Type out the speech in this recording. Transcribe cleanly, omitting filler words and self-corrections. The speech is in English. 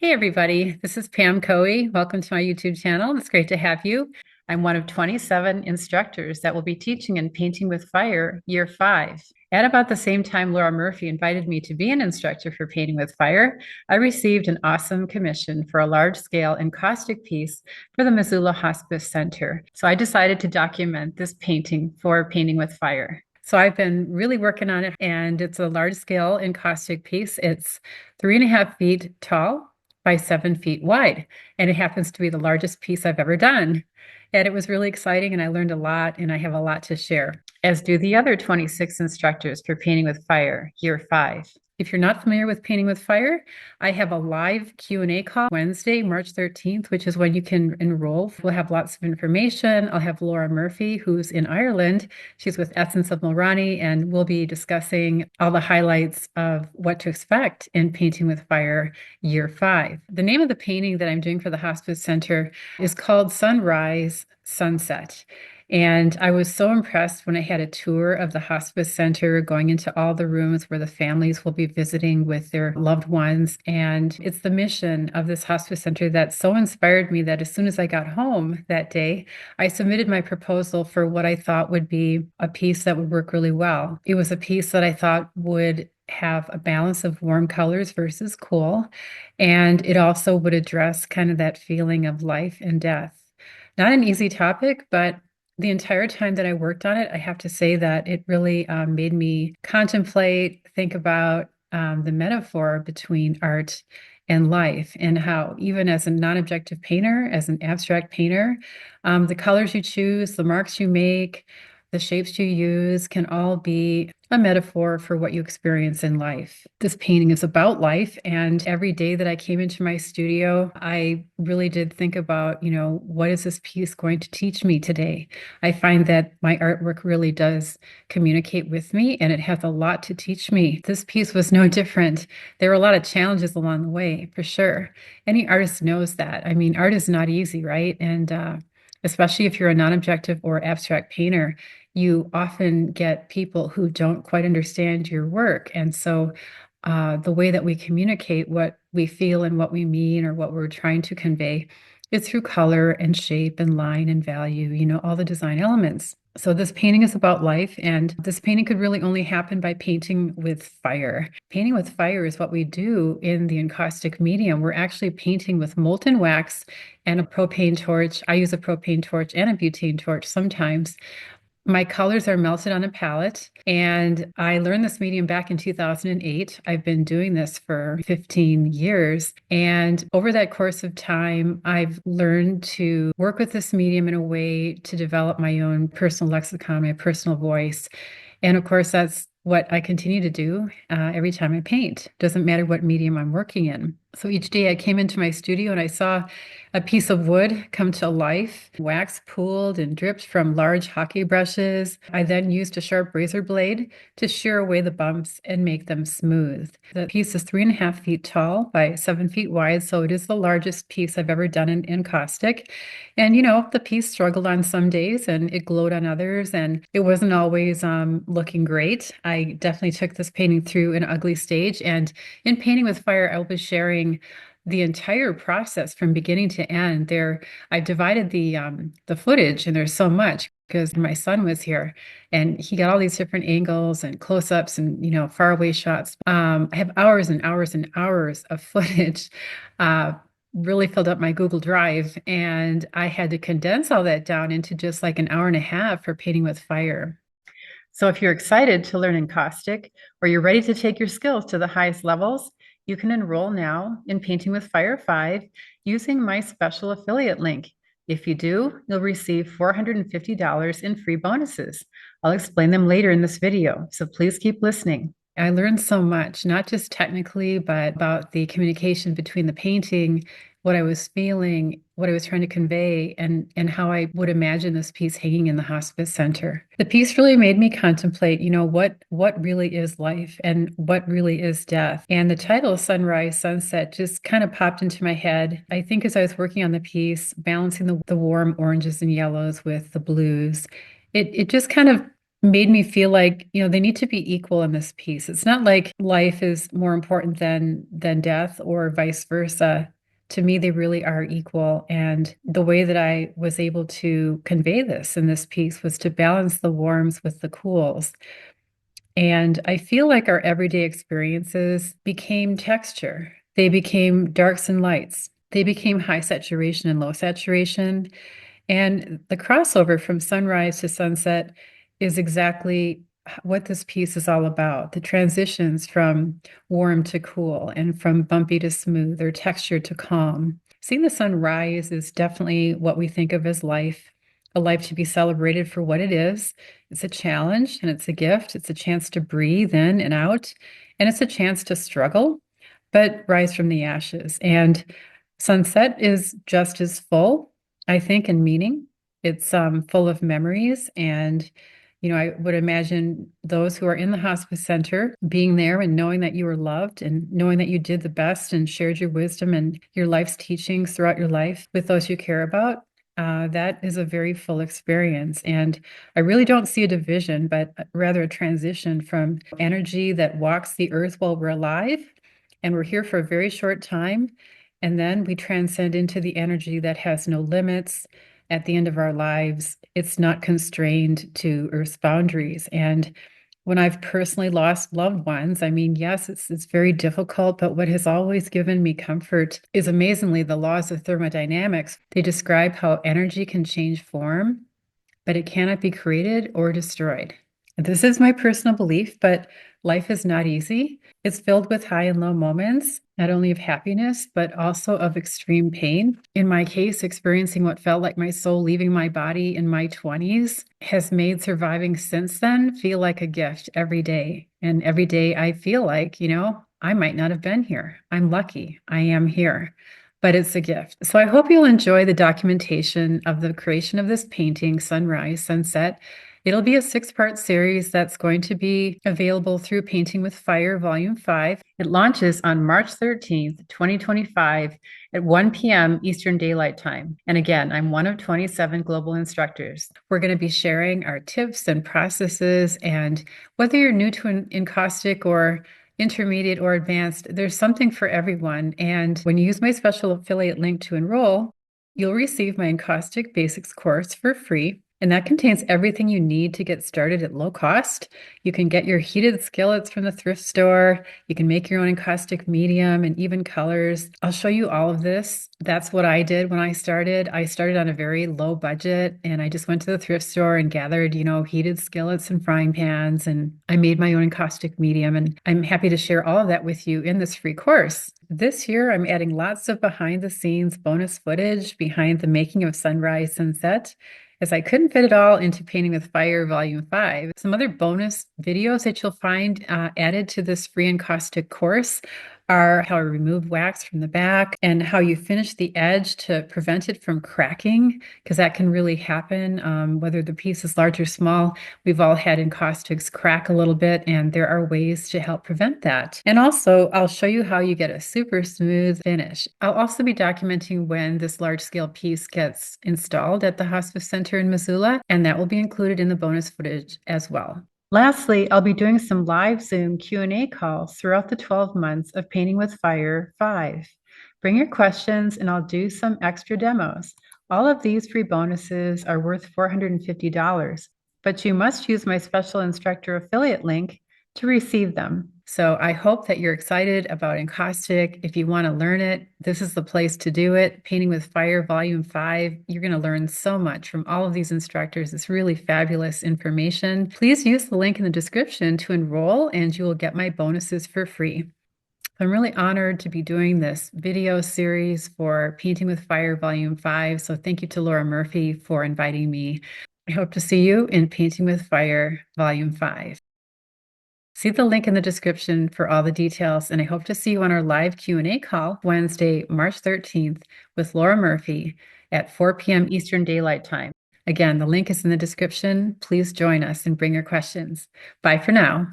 Hey everybody, this is Pam Caughey. Welcome to my YouTube channel. It's great to have you. I'm one of 27 instructors that will be teaching in Painting with Fire Year 5. At about the same time Laura Murphy invited me to be an instructor for Painting with Fire, I received an awesome commission for a large-scale encaustic piece for the Missoula Hospice Center. So I decided to document this painting for Painting with Fire. So I've been really working on it, and it's a large-scale encaustic piece. It's 3.5 feet tall by 7 feet wide. And it happens to be the largest piece I've ever done. And it was really exciting, and I learned a lot, and I have a lot to share, as do the other 26 instructors for Painting with Fire, Year 5. If you're not familiar with Painting with Fire, I have a live Q&A call Wednesday, March 13th, which is when you can enroll. We'll have lots of information. I'll have Laura Murphy, who's in Ireland. She's with Essence of Mulroney, and we'll be discussing all the highlights of what to expect in Painting with Fire Year 5. The name of the painting that I'm doing for the Hospice Center is called Sunrise Sunset. And I was so impressed when I had a tour of the hospice center, going into all the rooms where the families will be visiting with their loved ones. And it's the mission of this hospice center that so inspired me that as soon as I got home that day, I submitted my proposal for what I thought would be a piece that would work really well. It was a piece that I thought would have a balance of warm colors versus cool. And it also would address kind of that feeling of life and death. Not an easy topic, but the entire time that I worked on it, I have to say that it really made me contemplate, think about the metaphor between art and life, and how even as a non-objective painter, as an abstract painter, the colors you choose, the marks you make, the shapes you use can all be a metaphor for what you experience in life. This painting is about life, and every day that I came into my studio, I really did think about, what is this piece going to teach me today? I find that my artwork really does communicate with me, and it has a lot to teach me. This piece was no different. There were a lot of challenges along the way, for sure. Any artist knows that. I mean, art is not easy, right? And especially if you're a non-objective or abstract painter, you often get people who don't quite understand your work. And so the way that we communicate what we feel and what we mean or what we're trying to convey is through color and shape and line and value, all the design elements. So this painting is about life, and this painting could really only happen by painting with fire. Painting with fire is what we do in the encaustic medium. We're actually painting with molten wax and a propane torch. I use a propane torch and a butane torch sometimes. My colors are melted on a palette, and I learned this medium back in 2008. I've been doing this for 15 years, and over that course of time, I've learned to work with this medium in a way to develop my own personal lexicon, my personal voice. And of course, that's what I continue to do every time I paint. Doesn't matter what medium I'm working in. So each day I came into my studio and I saw a piece of wood come to life, wax pooled and dripped from large hockey brushes. I then used a sharp razor blade to shear away the bumps and make them smooth. The piece is 3.5 feet tall by 7 feet wide, so it is the largest piece I've ever done in encaustic. And the piece struggled on some days and it glowed on others, and it wasn't always looking great. I definitely took this painting through an ugly stage, and in Painting with Fire, I will be sharing the entire process from beginning to end. I've divided the footage, and there's so much because my son was here, and he got all these different angles and close-ups and faraway shots. I have hours and hours and hours of footage. Really filled up my Google Drive, and I had to condense all that down into just like an hour and a half for Painting with Fire. So if you're excited to learn encaustic, or you're ready to take your skills to the highest levels, you can enroll now in Painting with Fire 5 using my special affiliate link. If you do, you'll receive $450 in free bonuses. I'll explain them later in this video, so please keep listening. I learned so much, not just technically, but about the communication between the painting, what I was feeling, what I was trying to convey, and how I would imagine this piece hanging in the hospice center. The piece really made me contemplate, what really is life and what really is death. And the title, Sunrise, Sunset, just kind of popped into my head. I think as I was working on the piece, balancing the warm oranges and yellows with the blues, it just kind of made me feel like, they need to be equal in this piece. It's not like life is more important than death or vice versa. To me, they really are equal. And the way that I was able to convey this in this piece was to balance the warms with the cools. And I feel like our everyday experiences became texture. They became darks and lights. They became high saturation and low saturation. And the crossover from sunrise to sunset is exactly what this piece is all about. The transitions from warm to cool and from bumpy to smooth or texture to calm. Seeing the sun rise is definitely what we think of as life, a life to be celebrated for what it is. It's a challenge and it's a gift. It's a chance to breathe in and out, and it's a chance to struggle, but rise from the ashes. And sunset is just as full, I think, in meaning. It's full of memories. And, I would imagine those who are in the hospice center being there and knowing that you were loved and knowing that you did the best and shared your wisdom and your life's teachings throughout your life with those you care about. That is a very full experience. And I really don't see a division, but rather a transition from energy that walks the earth while we're alive. And we're here for a very short time. And then we transcend into the energy that has no limits at the end of our lives. It's not constrained to Earth's boundaries. And when I've personally lost loved ones, I mean, yes, it's very difficult, but what has always given me comfort is amazingly the laws of thermodynamics. They describe how energy can change form, but it cannot be created or destroyed. This is my personal belief, but life is not easy. It's filled with high and low moments, not only of happiness, but also of extreme pain. In my case, experiencing what felt like my soul leaving my body in my 20s has made surviving since then feel like a gift every day. And every day I feel like, I might not have been here. I'm lucky. I am here, but it's a gift. So I hope you'll enjoy the documentation of the creation of this painting, Sunrise, Sunset. It'll be a 6-part series that's going to be available through Painting with Fire, Volume 5. It launches on March 13th, 2025 at 1 p.m. Eastern Daylight Time. And again, I'm one of 27 global instructors. We're going to be sharing our tips and processes, and whether you're new to Encaustic or intermediate or advanced, there's something for everyone. And when you use my special affiliate link to enroll, you'll receive my Encaustic Basics course for free. And that contains everything you need to get started at low cost. You can get your heated skillets from the thrift store. You can make your own encaustic medium and even colors. I'll show you all of this. That's what I did when I started. I started on a very low budget, and I just went to the thrift store and gathered, heated skillets and frying pans, and I made my own encaustic medium. And I'm happy to share all of that with you in this free course. This year, I'm adding lots of behind the scenes bonus footage behind the making of Sunrise, Sunset, as I couldn't fit it all into Painting with Fire Volume 5. Some other bonus videos that you'll find added to this free encaustic course are how I remove wax from the back and how you finish the edge to prevent it from cracking, because that can really happen, whether the piece is large or small. We've all had encaustics crack a little bit, and there are ways to help prevent that. And also, I'll show you how you get a super smooth finish. I'll also be documenting when this large-scale piece gets installed at the Hospice Center in Missoula, and that will be included in the bonus footage as well. Lastly, I'll be doing some live Zoom Q&A calls throughout the 12 months of Painting with Fire 5. Bring your questions and I'll do some extra demos. All of these free bonuses are worth $450, but you must use my special instructor affiliate link to receive them. So I hope that you're excited about Encaustic. If you want to learn it, this is the place to do it. Painting with Fire Volume 5. You're going to learn so much from all of these instructors. It's really fabulous information. Please use the link in the description to enroll, and you will get my bonuses for free. I'm really honored to be doing this video series for Painting with Fire Volume 5. So thank you to Laura Murphy for inviting me. I hope to see you in Painting with Fire Volume 5. See the link in the description for all the details, and I hope to see you on our live Q&A call Wednesday, March 13th with Laura Murphy at 4 p.m. Eastern Daylight Time. Again, the link is in the description. Please join us and bring your questions. Bye for now.